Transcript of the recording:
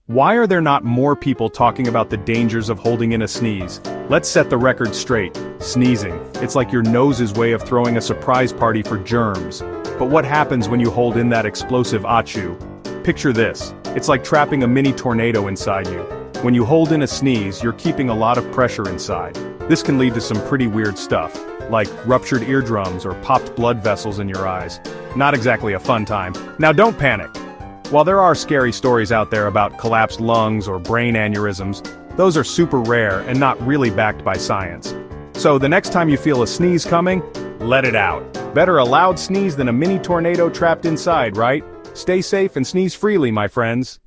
Why are there not more people talking about the dangers of holding in a sneeze? Let's set the record straight. Sneezing. It's like your nose's way of throwing a surprise party for germs. But what happens when you hold in that explosive achoo? Picture this. It's like trapping a mini tornado inside you. When you hold in a sneeze, you're keeping a lot of pressure inside. This can lead to some pretty weird stuff, like ruptured eardrums or popped blood vessels in your eyes. Not exactly a fun time. Now don't panic. While there are scary stories out there about collapsed lungs or brain aneurysms, those are super rare and not really backed by science. So the next time you feel a sneeze coming, let it out. Better a loud sneeze than a mini tornado trapped inside, right? Stay safe and sneeze freely, my friends.